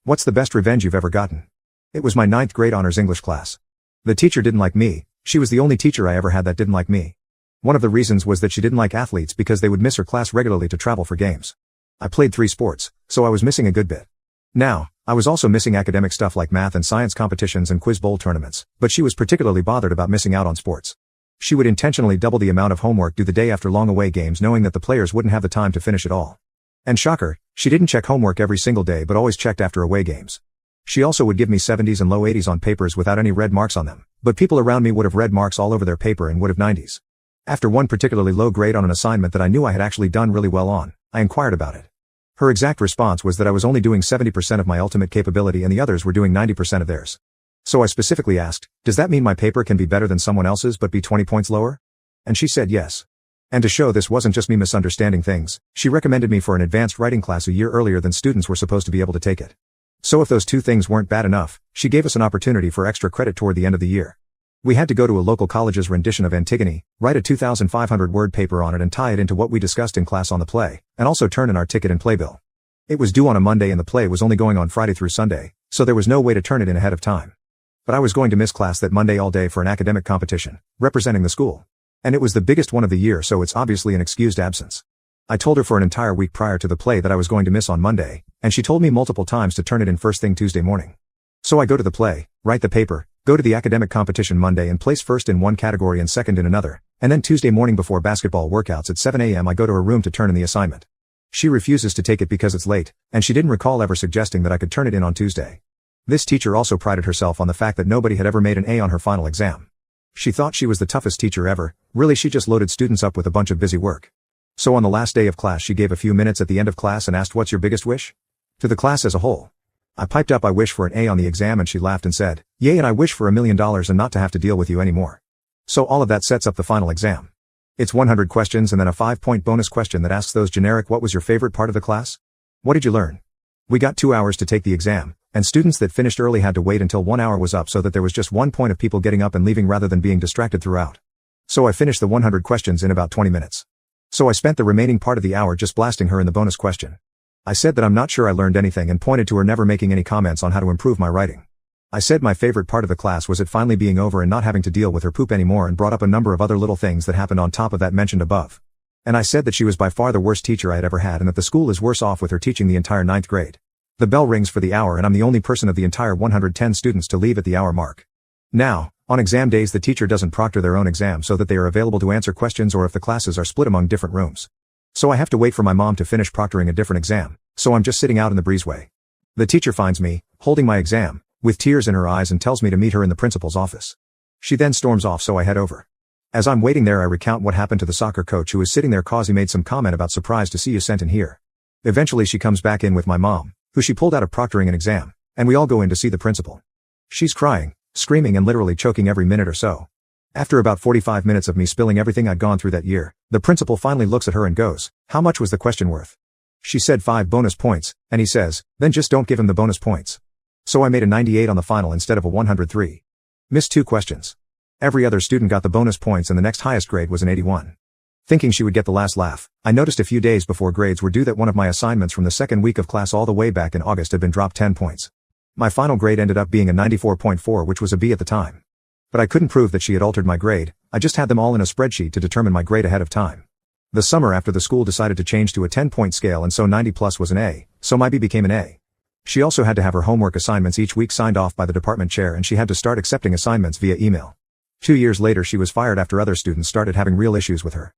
What's the best revenge you've ever gotten? It was my ninth grade honors English class. The teacher didn't like me. She was the only teacher I ever had that didn't like me. One of the reasons was that she didn't like athletes because they would miss her class regularly to travel for games. I played 3 sports, so I was missing a good bit. Now, I was also missing academic stuff like math and science competitions and quiz bowl tournaments, but she was particularly bothered about missing out on sports. She would intentionally double the amount of homework due the day after long away games knowing that the players wouldn't have the time to finish it all. And shocker, she didn't check homework every single day but always checked after away games. She also would give me 70s and low 80s on papers without any red marks on them, but people around me would have red marks all over their paper and would have 90s. After one particularly low grade on an assignment that I knew I had actually done really well on, I inquired about it. Her exact response was that I was only doing 70% of my ultimate capability and the others were doing 90% of theirs. So I specifically asked, does that mean my paper can be better than someone else's but be 20 points lower? And she said yes. And to show this wasn't just me misunderstanding things, she recommended me for an advanced writing class a year earlier than students were supposed to be able to take it. So if those 2 things weren't bad enough, she gave us an opportunity for extra credit toward the end of the year. We had to go to a local college's rendition of Antigone, write a 2,500-word paper on it and tie it into what we discussed in class on the play, and also turn in our ticket and playbill. It was due on a Monday and the play was only going on Friday through Sunday, so there was no way to turn it in ahead of time. But I was going to miss class that Monday all day for an academic competition, representing the school. And it was the biggest one of the year, so it's obviously an excused absence. I told her for an entire week prior to the play that I was going to miss on Monday, and she told me multiple times to turn it in first thing Tuesday morning. So I go to the play, write the paper, go to the academic competition Monday and place first in one category and second in another, and then Tuesday morning before basketball workouts at 7 a.m. I go to her room to turn in the assignment. She refuses to take it because it's late, and she didn't recall ever suggesting that I could turn it in on Tuesday. This teacher also prided herself on the fact that nobody had ever made an A on her final exam. She thought she was the toughest teacher ever. Really, she just loaded students up with a bunch of busy work. So on the last day of class she gave a few minutes at the end of class and asked, what's your biggest wish? To the class as a whole. I piped up, I wish for an A on the exam, and she laughed and said, yay, and I wish for $1 million and not to have to deal with you anymore. So all of that sets up the final exam. It's 100 questions and then a 5-point bonus question that asks those generic, what was your favorite part of the class? What did you learn? We got 2 hours to take the exam, and students that finished early had to wait until 1 hour was up so that there was just 1 point of people getting up and leaving rather than being distracted throughout. So I finished the 100 questions in about 20 minutes. So I spent the remaining part of the hour just blasting her in the bonus question. I said that I'm not sure I learned anything and pointed to her never making any comments on how to improve my writing. I said my favorite part of the class was it finally being over and not having to deal with her poop anymore, and brought up a number of other little things that happened on top of that mentioned above. And I said that she was by far the worst teacher I had ever had and that the school is worse off with her teaching the entire 9th grade. The bell rings for the hour and I'm the only person of the entire 110 students to leave at the hour mark. Now, on exam days the teacher doesn't proctor their own exam so that they are available to answer questions or if the classes are split among different rooms. So I have to wait for my mom to finish proctoring a different exam, so I'm just sitting out in the breezeway. The teacher finds me, holding my exam, with tears in her eyes and tells me to meet her in the principal's office. She then storms off, so I head over. As I'm waiting there I recount what happened to the soccer coach who was sitting there cause he made some comment about surprised to see you sent in here. Eventually she comes back in with my mom, who she pulled out of proctoring an exam, and we all go in to see the principal. She's crying, screaming and literally choking every minute or so. After about 45 minutes of me spilling everything I'd gone through that year, the principal finally looks at her and goes, how much was the question worth? She said 5 bonus points, and he says, then just don't give him the bonus points. So I made a 98 on the final instead of a 103. Missed 2 questions. Every other student got the bonus points and the next highest grade was an 81. Thinking she would get the last laugh, I noticed a few days before grades were due that one of my assignments from the second week of class all the way back in August had been dropped 10 points. My final grade ended up being a 94.4, which was a B at the time. But I couldn't prove that she had altered my grade, I just had them all in a spreadsheet to determine my grade ahead of time. The summer after the school decided to change to a 10-point scale and so 90 plus was an A, so my B became an A. She also had to have her homework assignments each week signed off by the department chair and she had to start accepting assignments via email. 2 years later she was fired after other students started having real issues with her.